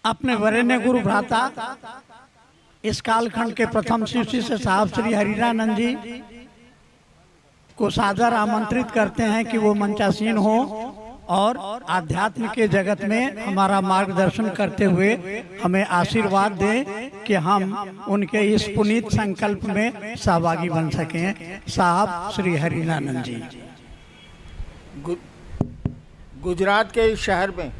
अपने वरेण्य गुरु भ्राता इस कालखंड के प्रथम शिव शिष्य साहब श्री हरिरानंद जी को सादर आमंत्रित करते हैं कि वो मंचासीन हो और आध्यात्म के जगत में हमारा मार्गदर्शन करते हुए हमें आशीर्वाद दें कि हम उनके इस पुनीत संकल्प में सहभागी बन सकें। साहब श्री हरिरानंद जी। गुजरात के इस शहर में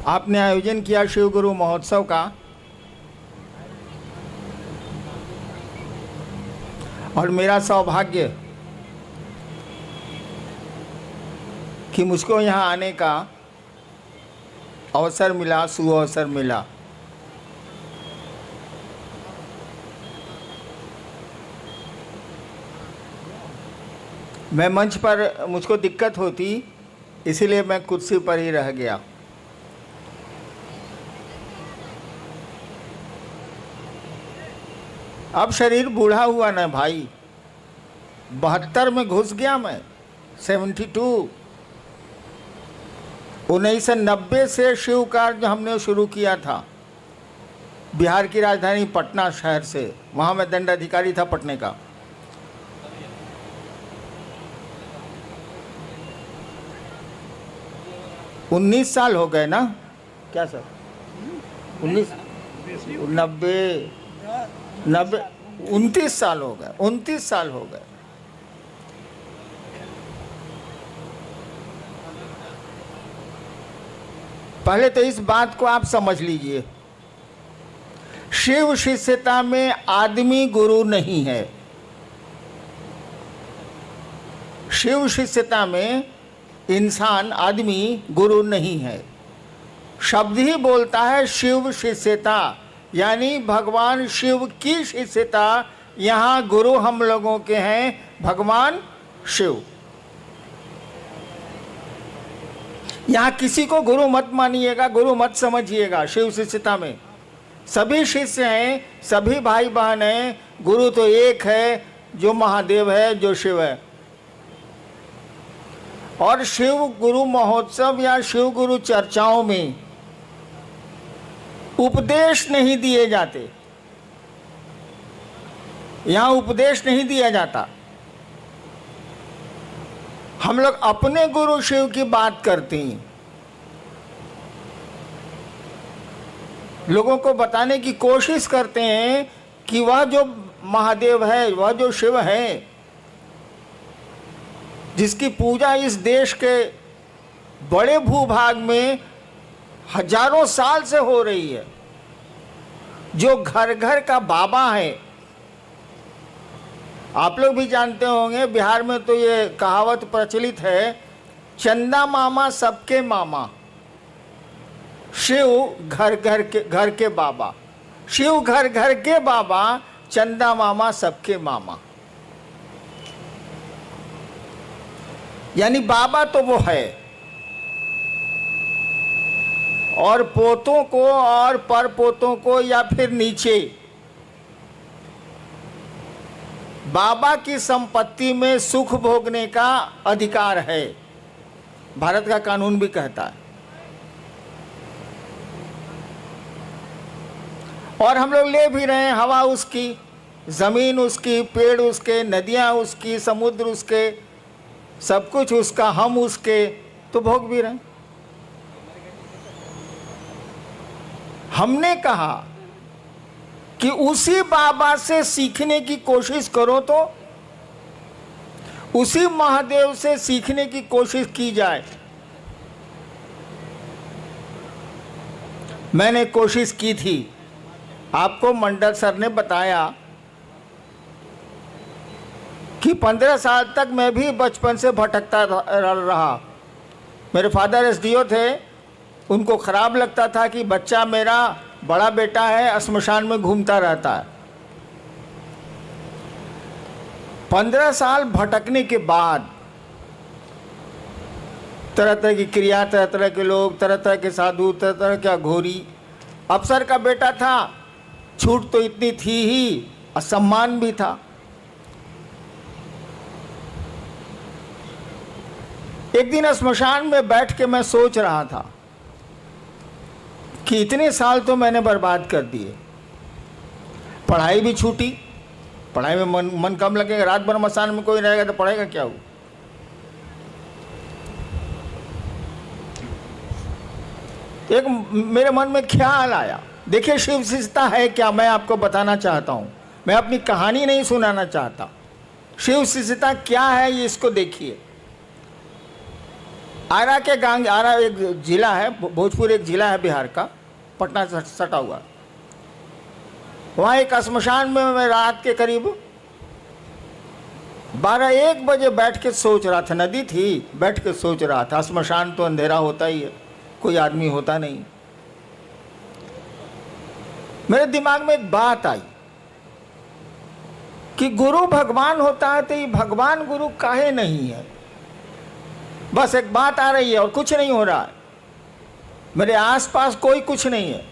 आपने आयोजन किया शिव गुरु महोत्सव का, और मेरा सौभाग्य कि मुझको यहाँ आने का अवसर मिला, सुअवसर मिला। मैं मंच पर मुझको दिक्कत होती, इसीलिए मैं कुर्सी पर ही रह गया। अब शरीर बूढ़ा हुआ ना भाई, 72 में घुस गया मैं, 72। 1990 से शिव कार्य हमने शुरू किया था बिहार की राजधानी पटना शहर से। वहाँ मैं दंडाधिकारी था पटने का। उन्नीस साल हो गए ना, क्या सर? 29 साल हो गए, 29 साल हो गए। पहले तो इस बात को आप समझ लीजिए, शिव शिष्यता में आदमी गुरु नहीं है। शिव शिष्यता में इंसान आदमी गुरु नहीं है। शब्द ही बोलता है शिव शिष्यता, यानी भगवान शिव की शिष्यता। यहाँ गुरु हम लोगों के हैं भगवान शिव। यहाँ किसी को गुरु मत मानिएगा, गुरु मत समझिएगा। शिव शिष्यता में सभी शिष्य हैं, सभी भाई बहन हैं। गुरु तो एक है, जो महादेव है, जो शिव है। और शिव गुरु महोत्सव या शिव गुरु चर्चाओं में उपदेश नहीं दिए जाते। यहाँ उपदेश नहीं दिया जाता। हम लोग अपने गुरु शिव की बात करते हैं, लोगों को बताने की कोशिश करते हैं कि वह जो महादेव है, वह जो शिव है, जिसकी पूजा इस देश के बड़े भूभाग में हजारों साल से हो रही है, जो घर घर का बाबा है। आप लोग भी जानते होंगे, बिहार में तो ये कहावत प्रचलित है, चंदा मामा सबके मामा, शिव घर घर के बाबा। शिव घर घर के बाबा, चंदा मामा सबके मामा। यानी बाबा तो वो है, और पोतों को और परपोतों को या फिर नीचे बाबा की संपत्ति में सुख भोगने का अधिकार है। भारत का कानून भी कहता है। और हम लोग ले भी रहे हैं, हवा उसकी, जमीन उसकी, पेड़ उसके, नदियां उसकी, समुद्र उसके, सब कुछ उसका, हम उसके, तो भोग भी रहे हैं। हमने कहा कि उसी बाबा से सीखने की कोशिश करो, तो उसी महादेव से सीखने की कोशिश की जाए। मैंने कोशिश की थी, आपको मंडल सर ने बताया कि 15 साल तक मैं भी बचपन से भटकता रहा। मेरे फादर एसडीओ थे, उनको खराब लगता था कि बच्चा मेरा बड़ा बेटा है, श्मशान में घूमता रहता है। 15 साल भटकने के बाद तरह तरह की क्रिया, तरह तरह के लोग, तरह तरह के साधु, तरह तरह का घोरी। अफसर का बेटा था, छूट तो इतनी थी ही, और सम्मान भी था। एक दिन स्मशान में बैठ के मैं सोच रहा था कि इतने साल तो मैंने बर्बाद कर दिए, पढ़ाई भी छूटी, पढ़ाई में मन कम लगेगा, रात भर मसान में कोई रहेगा तो पढ़ेगा क्या हो। एक मेरे मन में ख्याल आया, देखिए शिव शिष्यता है क्या, मैं आपको बताना चाहता हूँ, मैं अपनी कहानी नहीं सुनाना चाहता। शिव शिष्यता क्या है ये इसको देखिए। आरा के गांग, आरा एक जिला है, भोजपुर एक जिला है बिहार का, पटना से सटा हुआ। वहाँ एक श्मशान में मैं रात के करीब 12-1 बजे बैठ के सोच रहा था, नदी थी, बैठ के सोच रहा था। श्मशान तो अंधेरा होता ही है, कोई आदमी होता नहीं। मेरे दिमाग में एक बात आई कि गुरु भगवान होता है तो ये भगवान गुरु काहे नहीं है। बस एक बात आ रही है और कुछ नहीं हो रहा है, मेरे आसपास कोई कुछ नहीं है।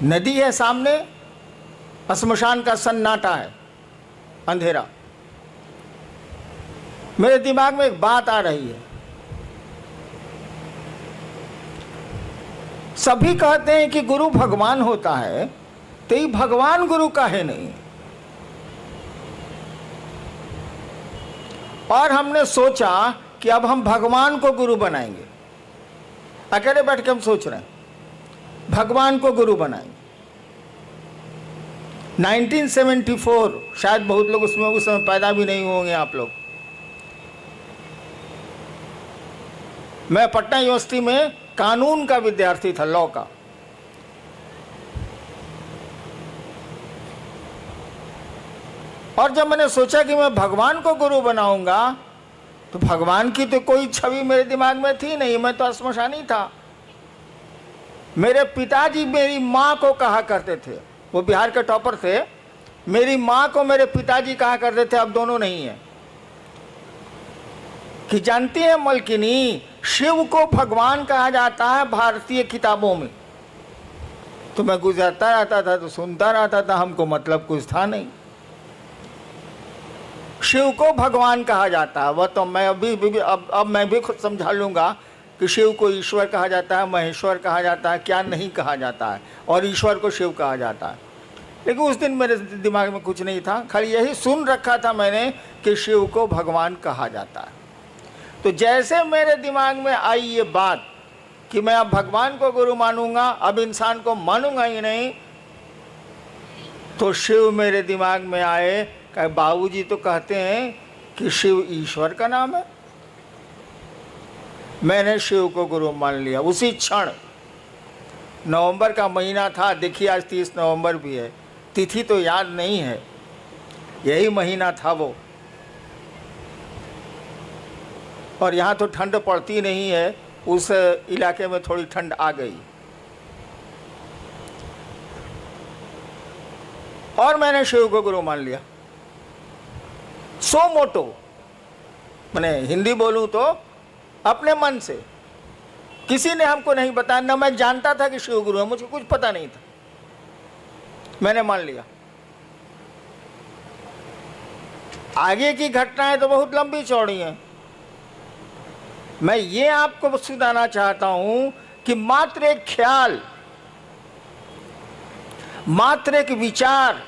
नदी है सामने, श्मशान का सन्नाटा है, अंधेरा। मेरे दिमाग में एक बात आ रही है, सभी कहते हैं कि गुरु भगवान होता है तो ये भगवान गुरु काहे नहीं। और हमने सोचा कि अब हम भगवान को गुरु बनाएंगे। अकेले बैठ के हम सोच रहे हैं भगवान को गुरु बनाएंगे। 1974, शायद बहुत लोग उसमें उस समय पैदा भी नहीं होंगे आप लोग। मैं पटना यूनिवर्सिटी में कानून का विद्यार्थी था, लॉ का। और जब मैंने सोचा कि मैं भगवान को गुरु बनाऊंगा तो भगवान की तो कोई छवि मेरे दिमाग में थी नहीं, मैं तो श्मशानी था। मेरे पिताजी मेरी माँ को कहा करते थे, वो बिहार के टॉपर थे, मेरी माँ को मेरे पिताजी कहा करते थे, अब दोनों नहीं है, कि जानती है मलकिनी, शिव को भगवान कहा जाता है भारतीय किताबों में। तो मैं गुजरता रहता था तो सुनता रहता था, हमको मतलब कुछ था नहीं। शिव को भगवान कहा जाता है, वह तो मैं अब मैं भी खुद समझा लूँगा कि शिव को ईश्वर कहा जाता है, महेश्वर कहा जाता है, क्या नहीं कहा जाता है, और ईश्वर को शिव कहा जाता है। लेकिन उस दिन मेरे दिमाग में कुछ नहीं था, खाली यही सुन रखा था मैंने कि शिव को भगवान कहा जाता है। तो जैसे मेरे दिमाग में आई ये बात कि मैं अब भगवान को गुरु मानूंगा, अब इंसान को मानूंगा ही नहीं, तो शिव मेरे दिमाग में आए। कहे बाबूजी तो कहते हैं कि शिव ईश्वर का नाम है। मैंने शिव को गुरु मान लिया उसी क्षण। नवंबर का महीना था, देखिए आज 30 नवंबर भी है, तिथि तो याद नहीं है, यही महीना था वो। और यहाँ तो ठंड पड़ती नहीं है, उस इलाके में थोड़ी ठंड आ गई। और मैंने शिव को गुरु मान लिया, सो मोटो, मैंने हिंदी बोलूँ तो अपने मन से। किसी ने हमको नहीं बताया, ना मैं जानता था कि शिव गुरु है, मुझे कुछ पता नहीं था, मैंने मान लिया। आगे की घटनाएं तो बहुत लंबी चौड़ी हैं। मैं ये आपको सुनाना चाहता हूं कि मात्र एक ख्याल, मात्र एक विचार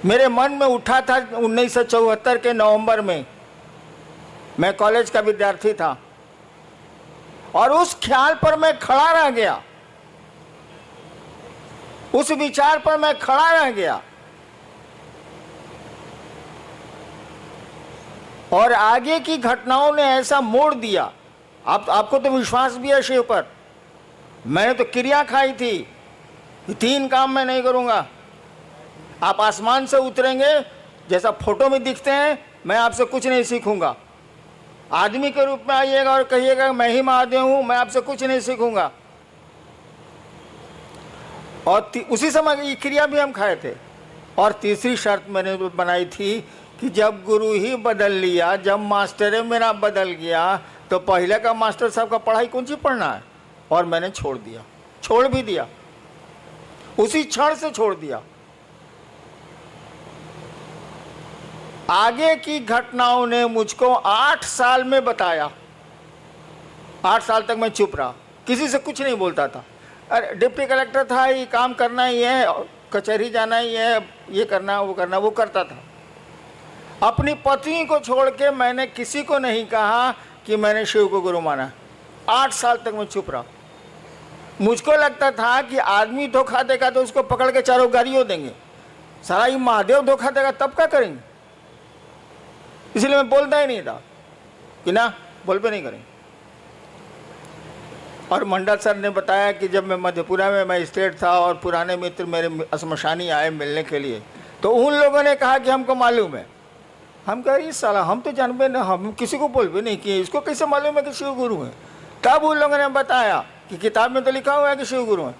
मेरे मन में उठा था 1974 के नवंबर में। मैं कॉलेज का विद्यार्थी था और उस ख्याल पर मैं खड़ा रह गया, उस विचार पर मैं खड़ा रह गया। और आगे की घटनाओं ने ऐसा मोड़ दिया। आपको तो विश्वास भी है शिव पर। मैंने तो क्रिया खाई थी कि 3 काम मैं नहीं करूंगा। आप आसमान से उतरेंगे जैसा फोटो में दिखते हैं, मैं आपसे कुछ नहीं सीखूंगा। आदमी के रूप में आइएगा और कहिएगा मैं ही महादेव हूं, मैं आपसे कुछ नहीं सीखूंगा। और उसी समय ये क्रिया भी हम खाए थे। और तीसरी शर्त मैंने बनाई थी कि जब गुरु ही बदल लिया, जब मास्टर मेरा बदल गया, तो पहले का मास्टर साहब का पढ़ाई कौन सी पढ़ना है। और मैंने छोड़ दिया, छोड़ भी दिया, उसी क्षण से छोड़ दिया। आगे की घटनाओं ने मुझको 8 साल में बताया। 8 साल तक मैं चुप रहा, किसी से कुछ नहीं बोलता था। अरे डिप्टी कलेक्टर था, ये काम करना ही है, कचहरी जाना ही है, ये करना वो करना, वो करता था। अपनी पत्नी को छोड़ के मैंने किसी को नहीं कहा कि मैंने शिव को गुरु माना। 8 साल तक मैं चुप रहा। मुझको लगता था कि आदमी धोखा देगा तो उसको पकड़ के चारों गालियों देंगे, सारा ये महादेव धोखा देगा तब क्या करेंगे, इसलिए मैं बोलता ही नहीं था कि ना बोल पे नहीं करेंगे। और मंडल सर ने बताया कि जब मैं मधेपुरा में मजिस्ट्रेट था और पुराने मित्र मेरे शमशानी आए मिलने के लिए, तो उन लोगों ने कहा कि हमको मालूम है। हम कह रही साला हम तो जानबे ना, हम किसी को बोल भी नहीं किए, इसको कैसे मालूम है कि शिव गुरु हैं। तब उन लोगों ने बताया कि किताब में तो लिखा हुआ है कि शिव गुरु हैं।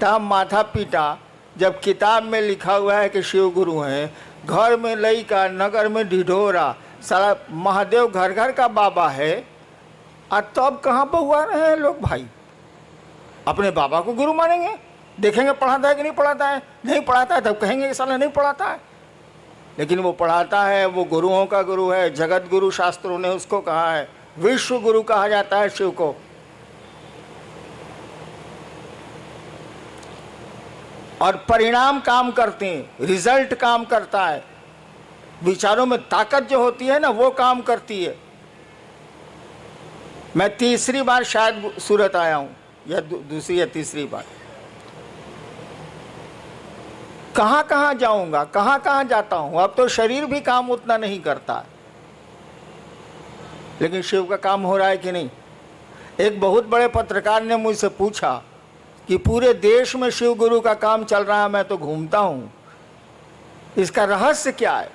तब माथा पीटा, जब किताब में लिखा हुआ है कि शिव गुरु हैं, घर में लइका, नगर में ढिढोरा, साला महादेव घर घर का बाबा है, और तब कहाँ बहुआ रहे हैं लोग भाई। अपने बाबा को गुरु मानेंगे, देखेंगे पढ़ाता है कि नहीं पढ़ाता है, नहीं पढ़ाता है तब कहेंगे कि साला नहीं पढ़ाता है, लेकिन वो पढ़ाता है, वो गुरुओं का गुरु है। जगत गुरु शास्त्रों ने उसको कहा है, विश्व गुरु कहा जाता है शिव को। और परिणाम काम करते हैं, रिजल्ट काम करता है, विचारों में ताकत जो होती है ना वो काम करती है। मैं तीसरी बार शायद सूरत आया हूं, या दूसरी या तीसरी बार। कहाँ कहाँ जाऊंगा, कहाँ कहाँ जाता हूं। अब तो शरीर भी काम उतना नहीं करता, लेकिन शिव का काम हो रहा है कि नहीं। एक बहुत बड़े पत्रकार ने मुझसे पूछा कि पूरे देश में शिव गुरु का काम चल रहा है, मैं तो घूमता हूं, इसका रहस्य क्या है।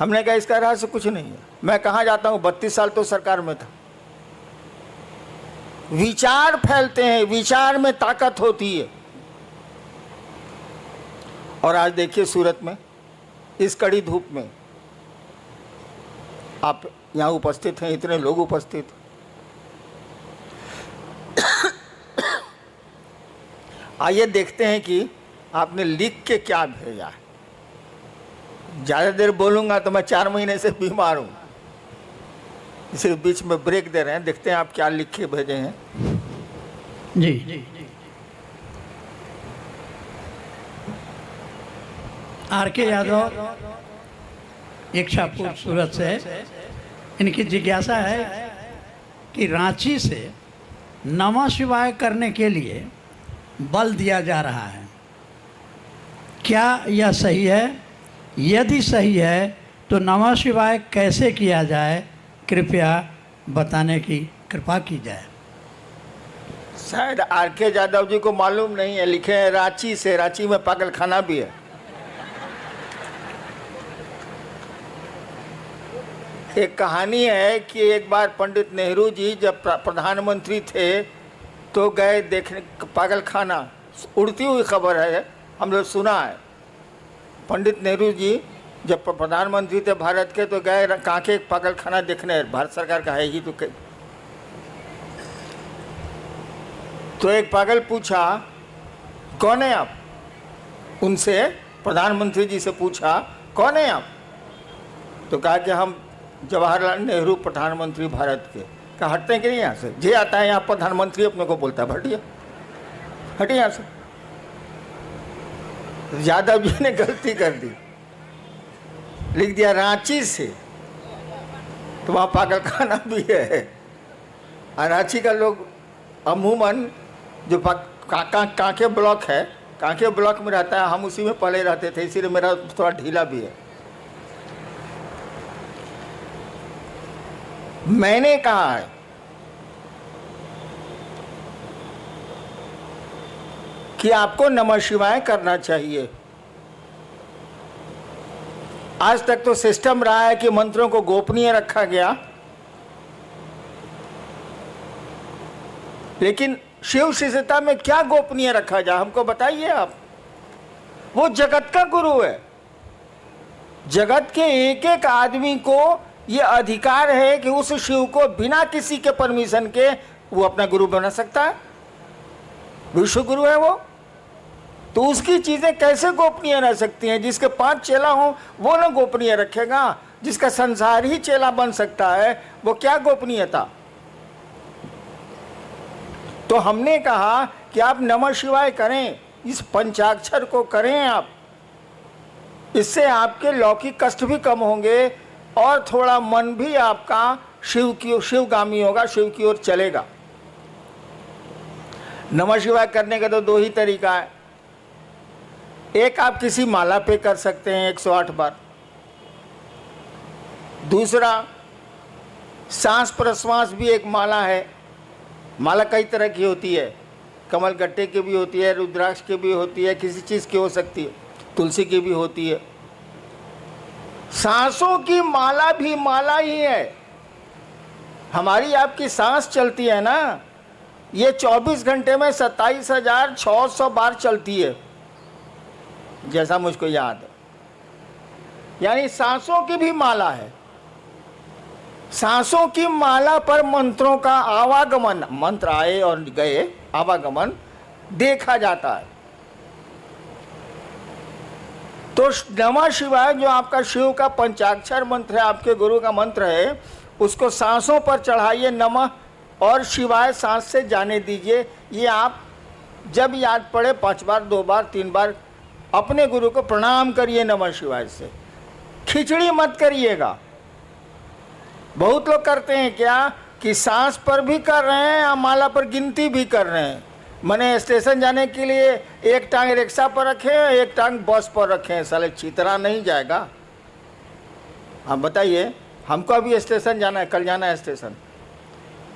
हमने कहा इसका रहस्य कुछ नहीं है, मैं कहाँ जाता हूं, 32 साल तो सरकार में था। विचार फैलते हैं, विचार में ताकत होती है। और आज देखिए सूरत में इस कड़ी धूप में आप यहाँ उपस्थित हैं, इतने लोग उपस्थित। आइए देखते हैं कि आपने लिख के क्या भेजा है। ज़्यादा देर बोलूँगा तो मैं 4 महीने से बीमार हूँ, इसे बीच में ब्रेक दे रहे हैं। देखते हैं आप क्या लिख के भेजे हैं। जी आर.के. यादव, इच्छापुर, सूरत से। इनकी जिज्ञासा है कि रांची से नमः शिवाय करने के लिए बल दिया जा रहा है, क्या यह सही है? यदि सही है तो नमः शिवाय कैसे किया जाए, कृपया बताने की कृपा की जाए। शायद आर.के. यादव जी को मालूम नहीं है, लिखे हैं रांची से। रांची में पागल खाना भी है। एक कहानी है कि एक बार पंडित नेहरू जी जब प्रधानमंत्री थे तो गए देखने पागल खाना, उड़ती हुई खबर है, हम लोग सुना है। पंडित नेहरू जी जब प्रधानमंत्री थे भारत के तो गए कांके पागल खाना देखने, भारत सरकार का है ही तो एक पागल पूछा कौन है आप, उनसे प्रधानमंत्री जी से पूछा कौन है आप, तो कहा कि हम जवाहरलाल नेहरू प्रधानमंत्री भारत के। कहा हटते हैं कि नहीं यहाँ से, जे आता है यहाँ प्रधानमंत्री अपने को बोलता है हटिए हटिए यहाँ से। यादव जी ने गलती कर दी, लिख दिया रांची से, तो वहाँ पागल खाना भी है। और रांची का लोग अमूमन जो कांके ब्लॉक है, कांके ब्लॉक में रहता है, हम उसी में पहले रहते थे, इसीलिए मेरा थोड़ा ढीला भी है। मैंने कहा है कि आपको नमः शिवाय करना चाहिए। आज तक तो सिस्टम रहा है कि मंत्रों को गोपनीय रखा गया, लेकिन शिव शिष्यता में क्या गोपनीय रखा जाए, हमको बताइए आप। वो जगत का गुरु है, जगत के एक एक आदमी को ये अधिकार है कि उस शिव को बिना किसी के परमिशन के वो अपना गुरु बना सकता है। विश्व गुरु है वो। तो उसकी चीजें कैसे गोपनीय रह सकती हैं? जिसके 5 चेला हो वो ना गोपनीय रखेगा, जिसका संसार ही चेला बन सकता है वो क्या गोपनीयता? तो हमने कहा कि आप नमः शिवाय करें, इस पंचाक्षर को करें आप, इससे आपके लौकिक कष्ट भी कम होंगे और थोड़ा मन भी आपका शिवगामी होगा, शिव की ओर चलेगा। नमः शिवाय करने का तो 2 ही तरीका है। एक आप किसी माला पे कर सकते हैं 108 बार। दूसरा, सांस प्रश्वास भी एक माला है। माला कई तरह की होती है, कमल गट्टे की भी होती है, रुद्राक्ष की भी होती है, किसी चीज़ की हो सकती है, तुलसी की भी होती है। सांसों की माला भी माला ही है। हमारी आपकी सांस चलती है ना, ये 24 घंटे में 27,600 बार चलती है, जैसा मुझको याद है। यानी सांसों की भी माला है। सांसों की माला पर मंत्रों का आवागमन, मंत्र आए और गए, आवागमन देखा जाता है। तो नमः शिवाय जो आपका शिव का पंचाक्षर मंत्र है, आपके गुरु का मंत्र है, उसको सांसों पर चढ़ाइए नमः और शिवाय सांस से जाने दीजिए। ये आप जब याद पड़े 5 बार, 2 बार, 3 बार अपने गुरु को प्रणाम करिए नमः शिवाय से। खिचड़ी मत करिएगा। बहुत लोग करते हैं क्या कि सांस पर भी कर रहे हैं या माला पर गिनती भी कर रहे हैं। मैंने स्टेशन जाने के लिए एक टांग रिक्शा पर रखे, एक टांग बस पर रखे। साले चितरा नहीं जाएगा। आप बताइए, हमको अभी स्टेशन जाना है, कल जाना है स्टेशन,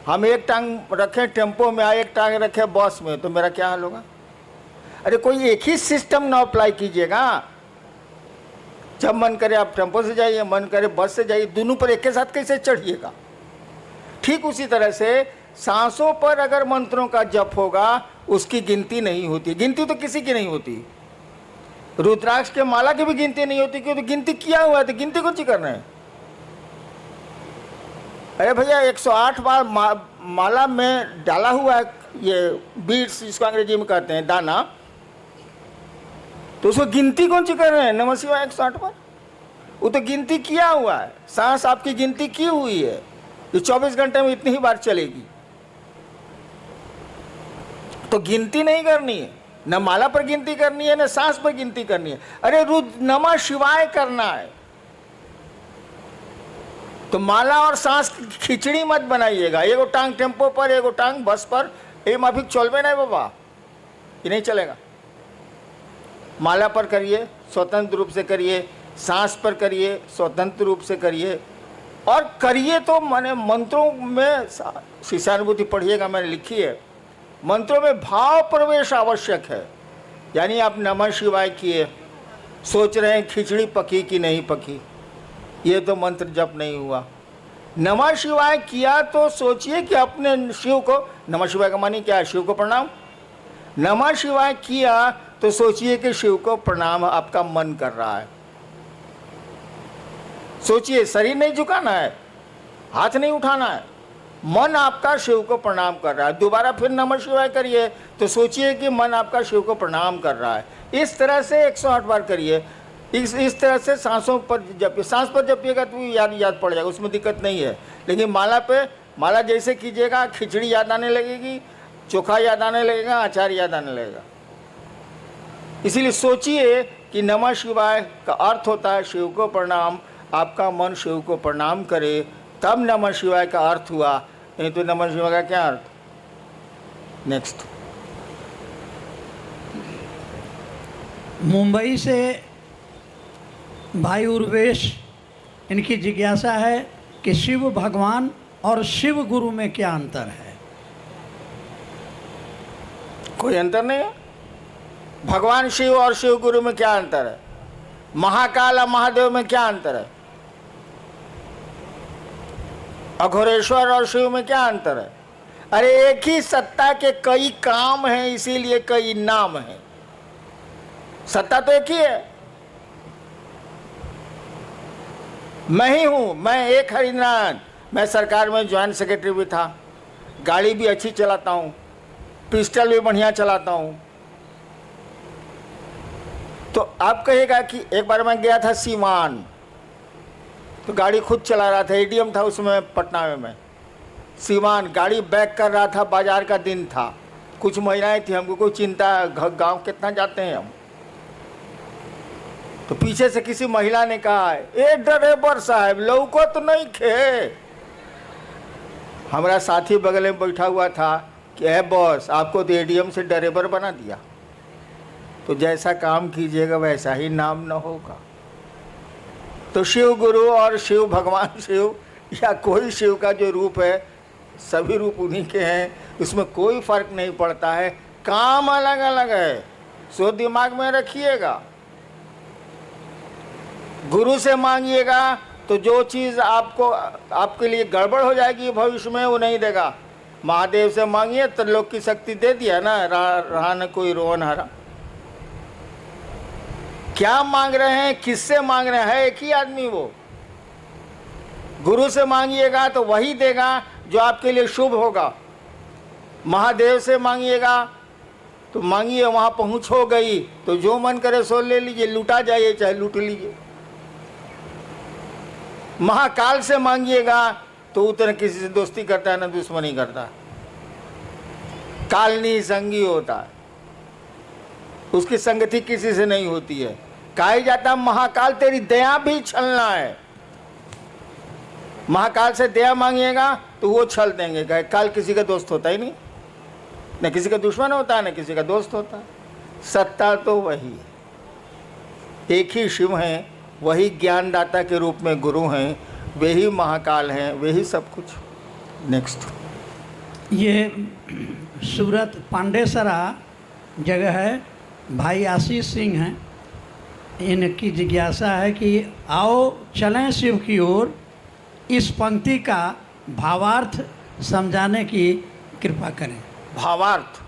हम एक टांग रखें टेम्पो में, एक टांग रखें बस में, तो मेरा क्या हाल होगा? अरे कोई एक ही सिस्टम ना अप्लाई कीजिएगा। जब मन करे आप टेम्पो से जाइए, मन करे बस से जाइए, दोनों पर एक के साथ कैसे चढ़िएगा? ठीक उसी तरह से सांसों पर अगर मंत्रों का जप होगा, उसकी गिनती नहीं होती। गिनती तो किसी की नहीं होती। रुद्राक्ष के माला की भी गिनती नहीं होती, क्योंकि तो गिनती किया हुआ है, तो गिनती कौन सी कर रहे हैं? अरे भैया 108 बार माला में डाला हुआ है ये बीड्स, जिसको अंग्रेजी में कहते हैं दाना, तो उसको गिनती कौन सी कर रहे हैं? नमः शिवाय 108 बार, वो तो गिनती किया हुआ है। सांस आपकी गिनती की हुई है, ये 24 घंटे में इतनी ही बार चलेगी। तो गिनती नहीं करनी है, न माला पर गिनती करनी है, न सांस पर गिनती करनी है। अरे नमः शिवाय करना है। तो माला और सांस की खिचड़ी मत बनाइएगा। एगो टांग टेम्पो पर, एगो टांग बस पर, ये माफिक चलबे नहीं बाबा, ये नहीं चलेगा। माला पर करिए, स्वतंत्र रूप से करिए, सांस पर करिए, स्वतंत्र रूप से करिए, और करिए तो माने मंत्रों में शिष्यानुभूति पढ़िएगा, मैंने लिखी है। मंत्रों में भाव प्रवेश आवश्यक है। यानी आप नमः शिवाय किए, सोच रहे हैं खिचड़ी पकी कि नहीं पकी, ये तो मंत्र जप नहीं हुआ। नमः शिवाय किया तो सोचिए कि अपने शिव को, नमः शिवाय का मानी क्या है? शिव को प्रणाम। नमः शिवाय किया तो सोचिए कि शिव को प्रणाम आपका मन कर रहा है। सोचिए, शरीर नहीं झुकाना है, हाथ नहीं उठाना है, मन आपका शिव को प्रणाम कर रहा है। दोबारा फिर नमः शिवाय करिए तो सोचिए कि मन आपका शिव को प्रणाम कर रहा है। इस तरह से 108 बार करिए। इस तरह से सांसों पर जपिए। सांस पर जपिएगा तो याद पड़ जाएगा, उसमें दिक्कत नहीं है। लेकिन माला पे, माला जैसे कीजिएगा, खिचड़ी याद आने लगेगी, चोखा याद आने लगेगा, अचार याद आने लगेगा। इसीलिए सोचिए कि नमः शिवाय का अर्थ होता है शिव को प्रणाम। आपका मन शिव को प्रणाम करे, तब नमः शिवाय का अर्थ हुआ। नहीं तो नमः शिवाय का क्या अर्थ? नेक्स्ट। मुंबई से भाई उर्वेश, इनकी जिज्ञासा है कि शिव भगवान और शिव गुरु में क्या अंतर है? कोई अंतर नहीं है। भगवान शिव और शिव गुरु में क्या अंतर है? महाकाल और महादेव में क्या अंतर है? अघोरेश्वर और शिव में क्या अंतर है? अरे एक ही सत्ता के कई काम हैं, इसीलिए कई नाम हैं। सत्ता तो एक ही है। मैं ही हूं, मैं एक हरिनारायण। मैं सरकार में ज्वाइंट सेक्रेटरी भी था, गाड़ी भी अच्छी चलाता हूं, पिस्टल भी बढ़िया चलाता हूं, तो आप कहेगा कि एक बार मैं गया था सीवान, तो गाड़ी खुद चला रहा था, एटीएम था उसमें पटना में। मैं सीवान गाड़ी बैक कर रहा था, बाजार का दिन था, कुछ महिलाएं थी, हमको कोई चिंता, गांव कितना जाते हैं हम। तो पीछे से किसी महिला ने कहा, ए ड्राइवर साहब लौको तो नहीं खे। हमारा साथी बगल में बैठा हुआ था कि ए बॉस, आपको तो एटीएम से ड्राइवर बना दिया, तो जैसा काम कीजिएगा वैसा ही नाम न होगा। तो शिव गुरु और शिव भगवान शिव या कोई शिव का जो रूप है, सभी रूप उन्हीं के हैं, उसमें कोई फर्क नहीं पड़ता है, काम अलग अलग है, सो दिमाग में रखिएगा। गुरु से मांगिएगा तो जो चीज़ आपको आपके लिए गड़बड़ हो जाएगी भविष्य में वो नहीं देगा। महादेव से मांगिए तो लोग की शक्ति दे दिया ना, रहा न कोई रोवन हरा। क्या मांग रहे हैं, किससे मांग रहे हैं, एक ही आदमी वो। गुरु से मांगिएगा तो वही देगा जो आपके लिए शुभ होगा। महादेव से मांगिएगा तो मांगिए, वहाँ पहुँच हो गई तो जो मन करे सो ले लीजिए, लूटा जाइए चाहे लूट लीजिए। महाकाल से मांगिएगा तो उतना किसी से दोस्ती करता है ना दुश्मनी करता है, कालनी संगी होता है, उसकी संगति किसी से नहीं होती है। कहा जाता महाकाल तेरी दया भी छलना है। महाकाल से दया मांगिएगा तो वो छल देंगे। कहे काल किसी का दोस्त होता ही नहीं, न किसी का दुश्मन होता है न किसी का दोस्त होता है। सत्ता तो वही एक ही शिव हैं, वही ज्ञानदाता के रूप में गुरु हैं, वे ही महाकाल हैं, वे ही सब कुछ। नेक्स्ट, ये सूरत पांडेसरा जगह है, भाई आशीष सिंह हैं, इनकी जिज्ञासा है कि आओ चलें शिव की ओर, इस पंक्ति का भावार्थ समझाने की कृपा करें। भावार्थ,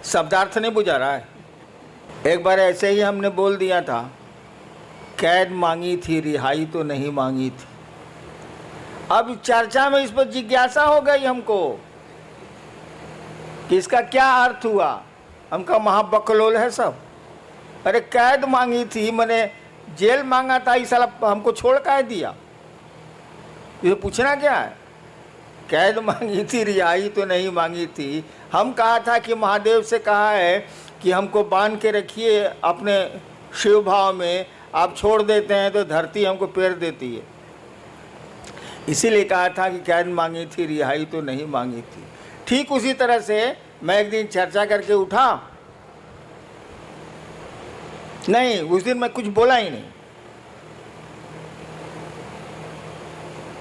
शब्दार्थ नहीं बुझा रहा है। एक बार ऐसे ही हमने बोल दिया था, कैद मांगी थी रिहाई तो नहीं मांगी थी। अब चर्चा में इस पर जिज्ञासा हो गई हमको कि इसका क्या अर्थ हुआ। हमका महाबकलोल है सब। अरे कैद मांगी थी, मैंने जेल मांगा था, इस साल हमको छोड़ काहे दिया, ये पूछना क्या है। कैद मांगी थी रिहाई तो नहीं मांगी थी। हम कहा था कि महादेव से कहा है कि हमको बांध के रखिए अपने शिव भाव में, आप छोड़ देते हैं तो धरती हमको पेर देती है, इसीलिए कहा था कि कैद मांगी थी रिहाई तो नहीं मांगी थी। ठीक उसी तरह से मैं एक दिन चर्चा करके उठा, नहीं उस दिन मैं कुछ बोला ही नहीं।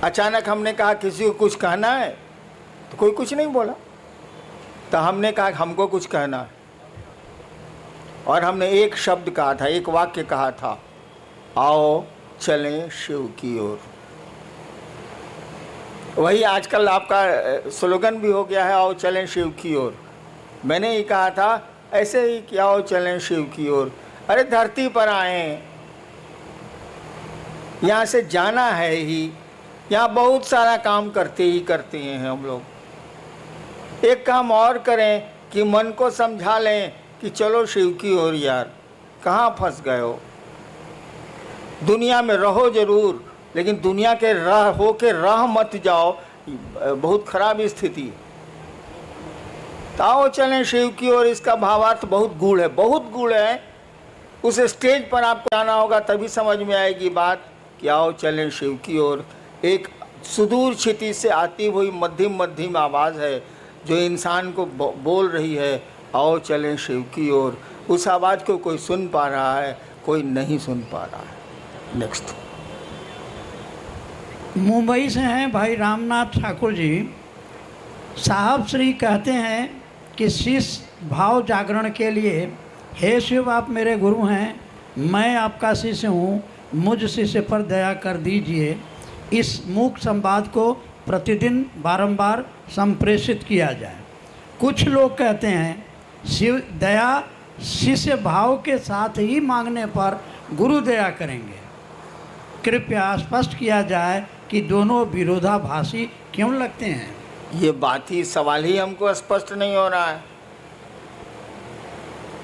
अचानक हमने कहा किसी को कुछ कहना है तो कोई कुछ नहीं बोला, तो हमने कहा हमको कुछ कहना है, और हमने एक शब्द कहा था, एक वाक्य कहा था, आओ चलें शिव की ओर। वही आजकल आपका स्लोगन भी हो गया है, आओ चलें शिव की ओर। मैंने ही कहा था ऐसे ही कि आओ चलें शिव की ओर। अरे धरती पर आए, यहाँ से जाना है ही, यहाँ बहुत सारा काम करते ही करते हैं हम लोग। एक काम और करें कि मन को समझा लें कि चलो शिव की ओर यार, कहाँ फंस गए हो। दुनिया में रहो जरूर, लेकिन दुनिया के राह हो के राह मत जाओ, बहुत खराब स्थिति है। तो आओ चलें शिव की ओर, इसका भावार्थ बहुत गूढ़ है, बहुत गूढ़ है। उस स्टेज पर आपको आना होगा तभी समझ में आएगी बात कि आओ चलें शिव की ओर। एक सुदूर क्षितिज से आती हुई मध्यम मध्यम आवाज़ है जो इंसान को बोल रही है, आओ चलें शिव की ओर। उस आवाज़ को कोई सुन पा रहा है, कोई नहीं सुन पा रहा है। नेक्स्ट, मुंबई से हैं भाई रामनाथ ठाकुर जी। साहब श्री कहते हैं कि शिष्य भाव जागरण के लिए, हे शिव आप मेरे गुरु हैं, मैं आपका शिष्य हूँ, मुझ शिष्य पर दया कर दीजिए। इस मूक संवाद को प्रतिदिन बारंबार संप्रेषित किया जाए। कुछ लोग कहते हैं शिव दया शिष्य भाव के साथ ही मांगने पर गुरु दया करेंगे। कृपया स्पष्ट किया जाए कि दोनों विरोधाभासी क्यों लगते हैं। ये बात ही, सवाल ही हमको स्पष्ट नहीं हो रहा है।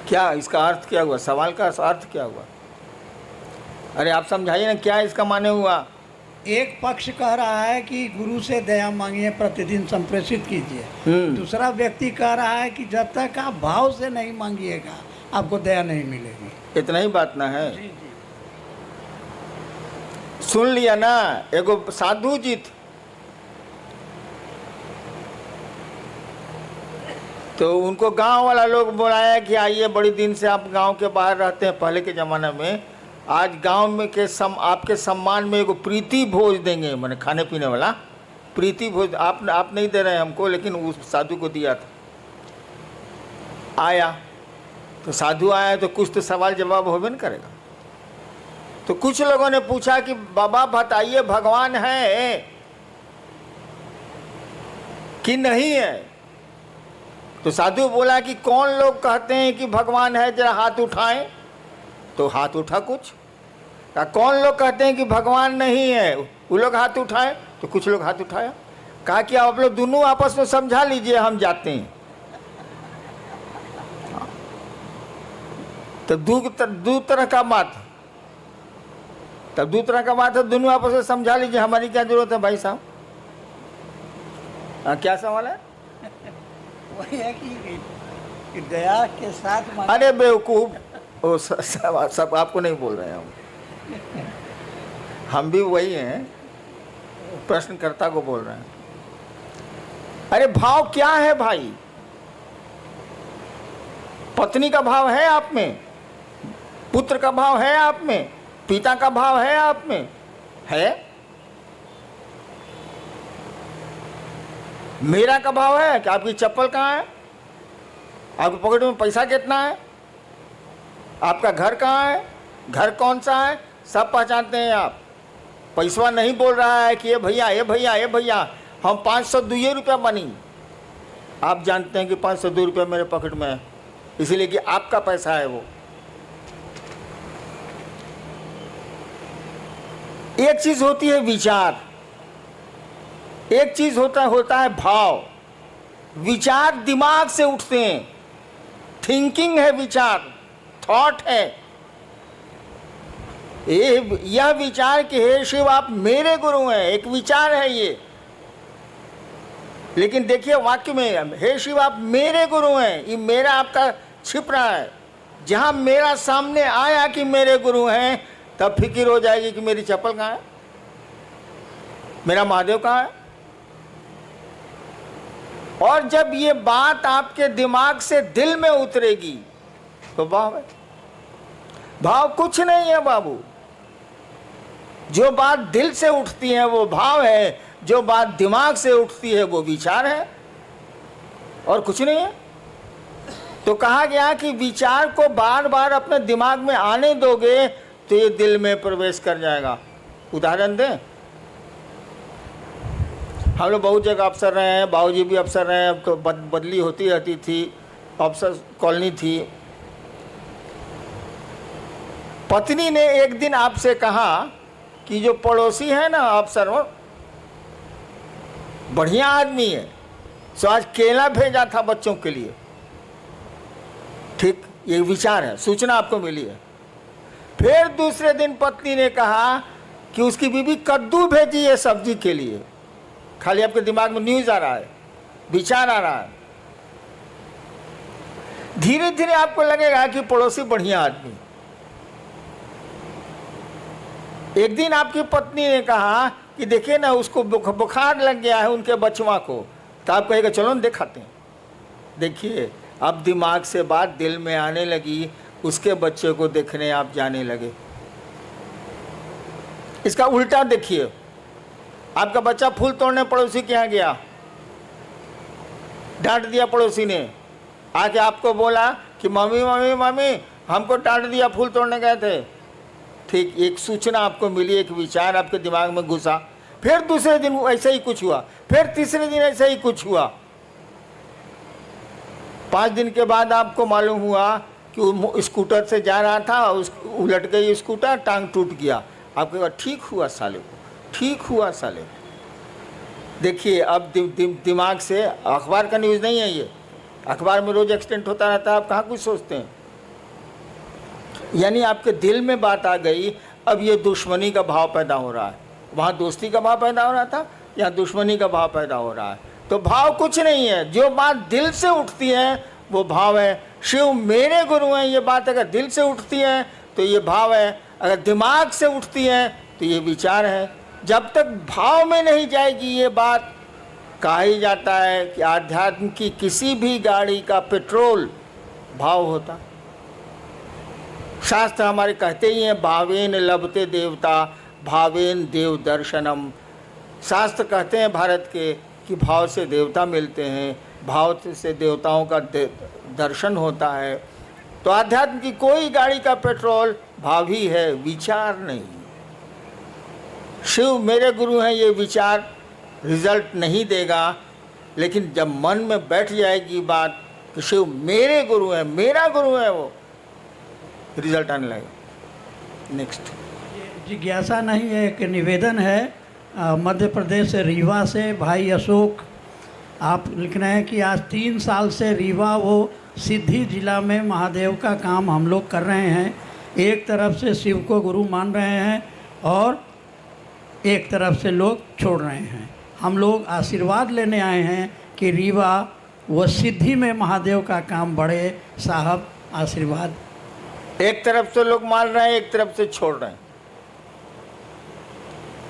क्या इसका अर्थ क्या हुआ? सवाल का अर्थ क्या हुआ? अरे आप समझाइए ना, क्या इसका माने हुआ? एक पक्ष कह रहा है कि गुरु से दया मांगिए, प्रतिदिन संप्रेषित कीजिए। दूसरा व्यक्ति कह रहा है कि जब तक आप भाव से नहीं मांगिएगा आपको दया नहीं मिलेगी। इतना ही बात ना है? जी जी। सुन लिया ना? एगो साधु जी थे, तो उनको गांव वाला लोग बुलाया कि आइए, बड़ी दिन से आप गांव के बाहर रहते हैं पहले के ज़माने में, आज गांव में के आपके सम्मान में एगो प्रीति भोज देंगे, मैंने खाने पीने वाला प्रीति भोज। आप नहीं दे रहे हैं हमको, लेकिन उस साधु को दिया था। आया तो साधु आया तो कुछ तो सवाल जवाब होबे न करेगा। तो कुछ लोगों ने पूछा कि बाबा बताइए, भगवान है कि नहीं है? तो साधु बोला कि कौन लोग कहते हैं कि भगवान है, जरा हाथ उठाएं। तो हाथ उठा कुछ। कौन लोग कहते हैं कि भगवान नहीं है, वो लोग हाथ उठाए। तो कुछ लोग हाथ उठाया। कहा कि आप लोग दोनों आपस में समझा लीजिए, हम जाते हैं। तो दो तरह का बात, तब दो तरह का बात है, दोनों आपस में समझा लीजिए, हमारी क्या जरूरत है भाई साहब? क्या सवाल है? वही है कि दया के साथ अरे बेवकूफ, वो सब आपको नहीं बोल रहे हैं हम भी वही हैं, प्रश्नकर्ता को बोल रहे हैं। अरे भाव क्या है भाई? पत्नी का भाव है आप में, पुत्र का भाव है आप में, पिता का भाव है आप में? है? मेरा का भाव है कि आपकी चप्पल कहाँ है, आपके पॉकेट में पैसा कितना है, आपका घर कहाँ है, घर कौन सा है, सब पहचानते हैं आप। पैसा नहीं बोल रहा है कि ये भैया ये भैया ये भैया हम 502 रुपया बनी। आप जानते हैं कि 502 रुपया मेरे पॉकेट में है, इसलिए कि आपका पैसा है वो। एक चीज होती है विचार, एक चीज होता है भाव। विचार दिमाग से उठते हैं, थिंकिंग है विचार, थॉट है। यह विचार कि हे शिव आप मेरे गुरु हैं, एक विचार है ये। लेकिन देखिए वाक्य में हे शिव आप मेरे गुरु हैं, ये मेरा आपका छिप रहा है। जहां मेरा सामने आया कि मेरे गुरु हैं, तब फिक्र हो जाएगी कि मेरी चप्पल कहाँ है, मेरा महादेव कहाँ है। और जब ये बात आपके दिमाग से दिल में उतरेगी तो भाव है। भाव कुछ नहीं है बाबू, जो बात दिल से उठती है वो भाव है, जो बात दिमाग से उठती है वो विचार है, और कुछ नहीं है। तो कहा गया कि विचार को बार बार अपने दिमाग में आने दोगे तो ये दिल में प्रवेश कर जाएगा। उदाहरण दें, हम लोग बहुत जगह अफसर रहे हैं, बाबूजी भी अफसर रहे हैं, तो बदली होती रहती थी, अफसर कॉलोनी थी। पत्नी ने एक दिन आपसे कहा कि जो पड़ोसी है ना अफसर, वो बढ़िया आदमी है, सो आज केला भेजा था बच्चों के लिए। ठीक, ये विचार है, सूचना आपको मिली है। फिर दूसरे दिन पत्नी ने कहा कि उसकी बीवी कद्दू भेजी है सब्जी के लिए। खाली आपके दिमाग में न्यूज आ रहा है, विचार आ रहा है। धीरे धीरे आपको लगेगा कि पड़ोसी बढ़िया आदमी। एक दिन आपकी पत्नी ने कहा कि देखिए ना उसको बुखार लग गया है उनके बचवा को, तो आप कहेगा चलो दिखाते हैं। देखिए अब दिमाग से बात दिल में आने लगी, उसके बच्चे को देखने आप जाने लगे। इसका उल्टा देखिए, आपका बच्चा फूल तोड़ने पड़ोसी के यहाँ गया, डांट दिया पड़ोसी ने, आके आपको बोला कि मम्मी मम्मी मम्मी हमको डांट दिया, फूल तोड़ने गए थे। ठीक, एक सूचना आपको मिली, एक विचार आपके दिमाग में घुसा। फिर दूसरे दिन ऐसा ही कुछ हुआ, फिर तीसरे दिन ऐसा ही कुछ हुआ। 5 दिन के बाद आपको मालूम हुआ कि वो स्कूटर से जा रहा था, उलट गई स्कूटर, टांग टूट गया। आपके बाद ठीक हुआ साले को, ठीक हुआ साले को। देखिए अब दिमाग से, अखबार का न्यूज़ नहीं है ये, अखबार में रोज एक्सीडेंट होता रहता है, आप कहाँ कुछ सोचते हैं। यानी आपके दिल में बात आ गई, अब ये दुश्मनी का भाव पैदा हो रहा है। वहाँ दोस्ती का भाव पैदा हो रहा था, यहाँ दुश्मनी का भाव पैदा हो रहा है। तो भाव कुछ नहीं है, जो बात दिल से उठती है वो भाव है। शिव मेरे गुरु हैं, ये बात अगर दिल से उठती है तो ये भाव है, अगर दिमाग से उठती है तो ये विचार है। जब तक भाव में नहीं जाएगी ये बात, कहा ही जाता है कि आध्यात्म की किसी भी गाड़ी का पेट्रोल भाव होता। शास्त्र हमारे कहते ही हैं, भावेन लभते देवता भावेन देव दर्शनम। शास्त्र कहते हैं भारत के कि भाव से देवता मिलते हैं, भाव से देवताओं का दर्शन होता है। तो आध्यात्म की कोई गाड़ी का पेट्रोल भाव ही है, विचार नहीं। शिव मेरे गुरु हैं, ये विचार रिजल्ट नहीं देगा, लेकिन जब मन में बैठ जाएगी बात कि शिव मेरे गुरु हैं, मेरा गुरु है, वो रिजल्ट आने लगेगा। नेक्स्ट जिज्ञासा नहीं है, एक निवेदन है। मध्य प्रदेश से रीवा से भाई अशोक आप लिख रहे हैं कि आज 3 साल से रीवा वो सिद्धि जिला में महादेव का काम हम लोग कर रहे हैं। एक तरफ से शिव को गुरु मान रहे हैं और एक तरफ से लोग छोड़ रहे हैं। हम लोग आशीर्वाद लेने आए हैं कि रीवा व सिद्धि में महादेव का काम बढ़े। साहब आशीर्वाद। एक तरफ से लोग मान रहे हैं, एक तरफ से छोड़ रहे हैं।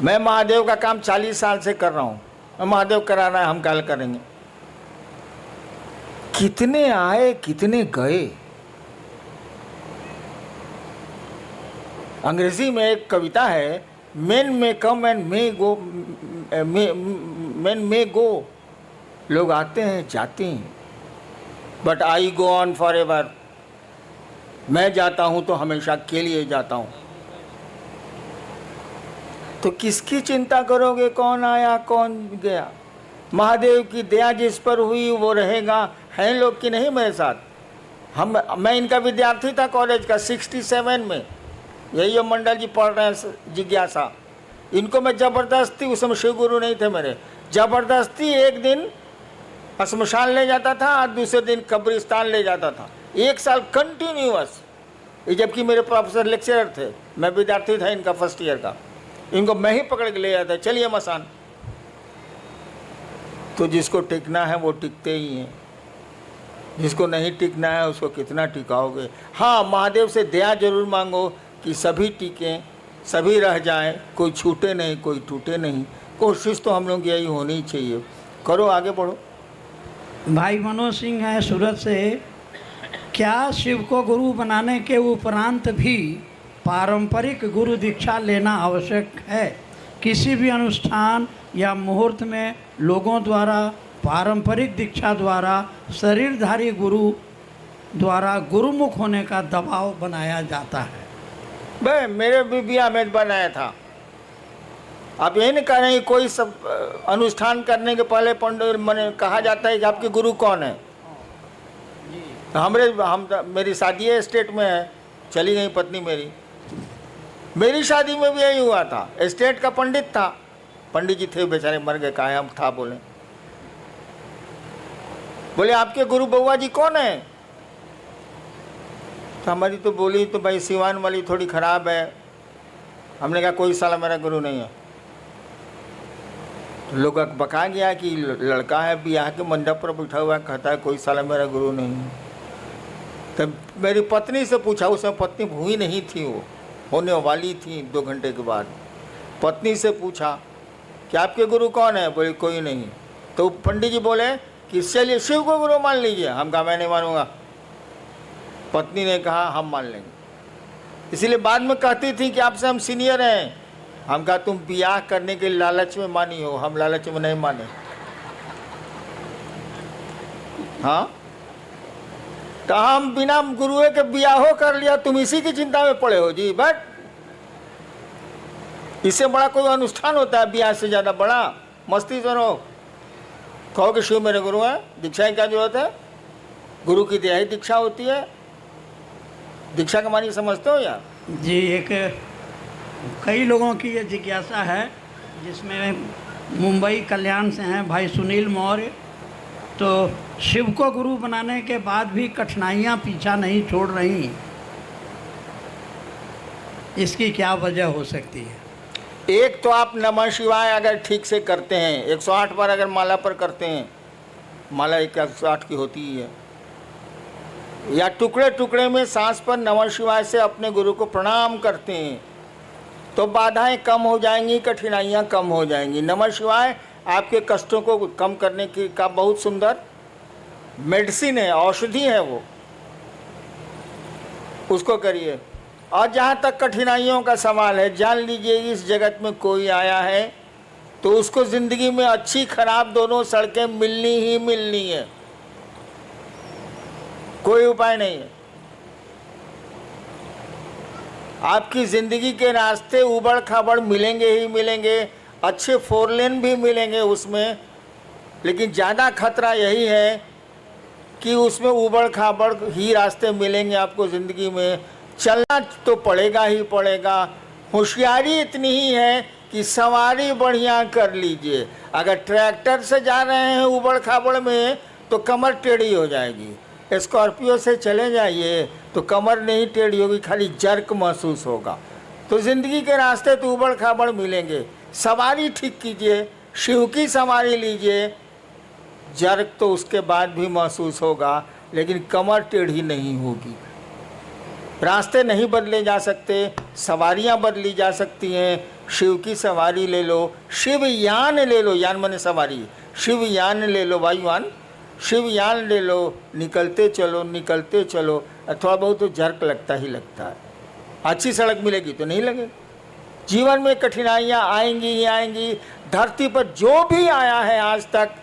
मैं महादेव का काम 40 साल से कर रहा हूँ, मैं महादेव करा रहा है, हम कल करेंगे। कितने आए कितने गए। अंग्रेजी में एक कविता है, men may come and may go, men may go. लोग आते हैं जाते हैं, but I go on for ever. मैं जाता हूं तो हमेशा के लिए जाता हूं। तो किसकी चिंता करोगे, कौन आया कौन गया। महादेव की दया जिस पर हुई वो रहेगा। हैं लोग कि नहीं मेरे साथ। मैं इनका विद्यार्थी था कॉलेज का 67 में। यही मंडल जी पढ़ रहे हैं जिज्ञासा। इनको मैं ज़बरदस्ती, उस समय शिव गुरु नहीं थे मेरे, ज़बरदस्ती एक दिन शमशान ले जाता था और दूसरे दिन कब्रिस्तान ले जाता था। 1 साल कंटिन्यूअस। जबकि मेरे प्रोफेसर लेक्चरर थे, मैं विद्यार्थी था इनका फर्स्ट ईयर का। इनको मैं ही पकड़ के ले जाता, चलिए मसान। तो जिसको टिकना है वो टिकते ही हैं, जिसको नहीं टिकना है उसको कितना टिकाओगे। हाँ, महादेव से दया जरूर मांगो कि सभी टिकें, सभी रह जाएं, कोई छूटे नहीं, कोई टूटे नहीं। कोशिश तो हम लोग यही होनी चाहिए। करो, आगे बढ़ो। भाई मनोज सिंह है सूरत से। क्या शिव को गुरु बनाने के उपरांत भी पारंपरिक गुरु दीक्षा लेना आवश्यक है? किसी भी अनुष्ठान या मुहूर्त में लोगों द्वारा पारंपरिक दीक्षा द्वारा शरीरधारी गुरु द्वारा गुरुमुख होने का दबाव बनाया जाता है। भाई मेरे भी बिया में बनाया था। आप यही नहीं कह रहे हैं, कोई सब अनुष्ठान करने के पहले पंडित मैंने कहा जाता है कि आपके गुरु कौन है। मेरी शादी है स्टेट में है, चली गई पत्नी मेरी शादी में भी यही हुआ था। स्टेट का पंडित था, पंडित जी थे बेचारे, मर गए, कहा हम था बोले आपके गुरु बउआ जी कौन है। तो हमारी तो बोली तो भाई सिवान वाली थोड़ी ख़राब है। हमने कहा कोई साला मेरा गुरु नहीं है। तो लोग बका गया कि लड़का है ब्याह के मंडप पर बैठा हुआ, कहता है कोई साला मेरा गुरु नहीं है। तब मेरी पत्नी से पूछा, उसमें पत्नी हुई नहीं थी, वो होने वाली थी 2 घंटे के बाद। पत्नी से पूछा कि आपके गुरु कौन है, बोले कोई नहीं। तो पंडित जी बोले कि चलिए शिव को गुरु मान लीजिए। हम कहा मैं नहीं मानूंगा। पत्नी ने कहा हम मान लेंगे। इसीलिए बाद में कहती थी कि आपसे हम सीनियर हैं। हम कहा तुम ब्याह करने के लालच में मानी हो, हम लालच में नहीं माने। हाँ, तो हम बिना गुरुए के ब्याह कर लिया, तुम इसी की चिंता में पड़े हो जी। बट इससे बड़ा कोई अनुष्ठान होता है ब्याह से ज़्यादा बड़ा? मस्ती सुनो, कहो कि शिव मेरे गुरु हैं, दीक्षा की क्या जरूरत है? गुरु की दया ही दीक्षा होती है। दीक्षा का मानी समझते हो यार जी? एक कई लोगों की ये जिज्ञासा है, जिसमें मुंबई कल्याण से हैं भाई सुनील मौर्य। तो शिव को गुरु बनाने के बाद भी कठिनाइयाँ पीछा नहीं छोड़ रही। इसकी क्या वजह हो सकती है? एक तो आप नमः शिवाय अगर ठीक से करते हैं, 108 बार अगर माला पर करते हैं, माला 108 की होती ही है, या टुकड़े टुकड़े में सांस पर नमः शिवाय से अपने गुरु को प्रणाम करते हैं, तो बाधाएं कम हो जाएंगी, कठिनाइयां कम हो जाएंगी। नमः शिवाय आपके कष्टों को कम करने की का बहुत सुंदर मेडिसिन है, औषधि है वो, उसको करिए। और जहाँ तक कठिनाइयों का सवाल है, जान लीजिए इस जगत में कोई आया है तो उसको ज़िंदगी में अच्छी खराब दोनों सड़कें मिलनी ही मिलनी है, कोई उपाय नहीं है। आपकी ज़िंदगी के रास्ते उबड़ खाबड़ मिलेंगे ही मिलेंगे, अच्छे 4 लेन भी मिलेंगे उसमें, लेकिन ज़्यादा खतरा यही है कि उसमें उबड़ खाबड़ ही रास्ते मिलेंगे आपको ज़िंदगी में। चलना तो पड़ेगा ही पड़ेगा। होशियारी इतनी ही है कि सवारी बढ़िया कर लीजिए। अगर ट्रैक्टर से जा रहे हैं उबड़ खाबड़ में तो कमर टेढ़ी हो जाएगी। स्कॉर्पियो से चले जाइए तो कमर नहीं टेढ़ी होगी, खाली जर्क महसूस होगा। तो ज़िंदगी के रास्ते तो उबड़ खाबड़ मिलेंगे। सवारी ठीक कीजिए, शिव की सवारी लीजिए, जर्क तो उसके बाद भी महसूस होगा, लेकिन कमर टेढ़ी नहीं होगी। रास्ते नहीं बदले जा सकते, सवारियां बदली जा सकती हैं। शिव की सवारी ले लो, शिवयान ले लो, यान माने सवारी, शिवयान ले लो, वायुयान, शिवयान ले लो, निकलते चलो निकलते चलो। थोड़ा बहुत तो जर्क लगता ही लगता है, अच्छी सड़क मिलेगी तो नहीं लगेगी। जीवन में कठिनाइयाँ आएंगी ही आएंगी। धरती पर जो भी आया है आज तक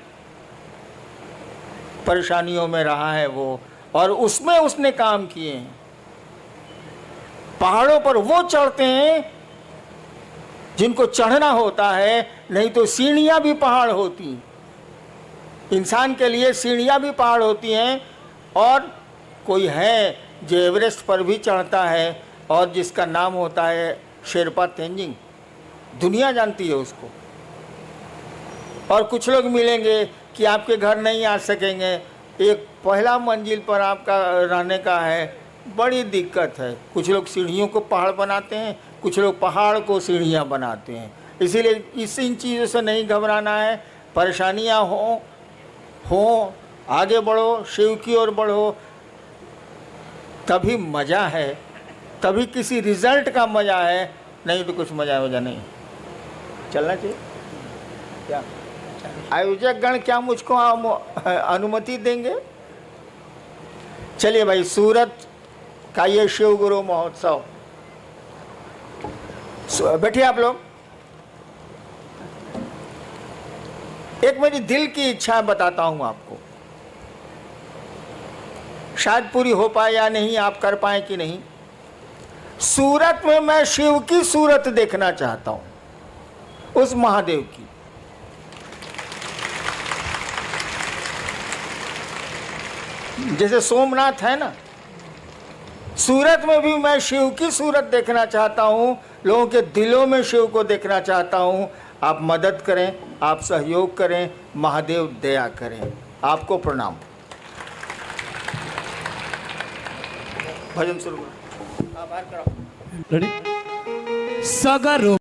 परेशानियों में रहा है वो, और उसमें उसने काम किए हैं। पहाड़ों पर वो चढ़ते हैं जिनको चढ़ना होता है, नहीं तो सीढ़ियां भी पहाड़ होती। इंसान के लिए सीढ़ियां भी पहाड़ होती हैं। और कोई है जो एवरेस्ट पर भी चढ़ता है और जिसका नाम होता है शेरपा तेंजिंग, दुनिया जानती है उसको। और कुछ लोग मिलेंगे कि आपके घर नहीं आ सकेंगे, एक पहला मंजिल पर आपका रहने का है, बड़ी दिक्कत है। कुछ लोग सीढ़ियों को पहाड़ बनाते हैं, कुछ लोग पहाड़ को सीढ़ियाँ बनाते हैं। इसीलिए इन चीज़ों से नहीं घबराना है। परेशानियाँ हों, आगे बढ़ो, शिव की ओर बढ़ो, तभी मज़ा है, तभी किसी रिजल्ट का मज़ा है, नहीं तो कुछ मज़ा वजह नहीं। चलना चाहिए क्या? आयोजक गण क्या मुझको अनुमति देंगे? चलिए भाई, सूरत का ये शिव गुरु महोत्सव, बैठिए आप लोग। एक मेरी दिल की इच्छा बताता हूं आपको, शायद पूरी हो पाए या नहीं, आप कर पाए कि नहीं। सूरत में मैं शिव की सूरत देखना चाहता हूं, उस महादेव की। जैसे सोमनाथ है ना, सूरत में भी मैं शिव की सूरत देखना चाहता हूँ, लोगों के दिलों में शिव को देखना चाहता हूँ। आप मदद करें, आप सहयोग करें, महादेव दया करें। आपको प्रणाम। भजन शुरू करो। रेडी? सगर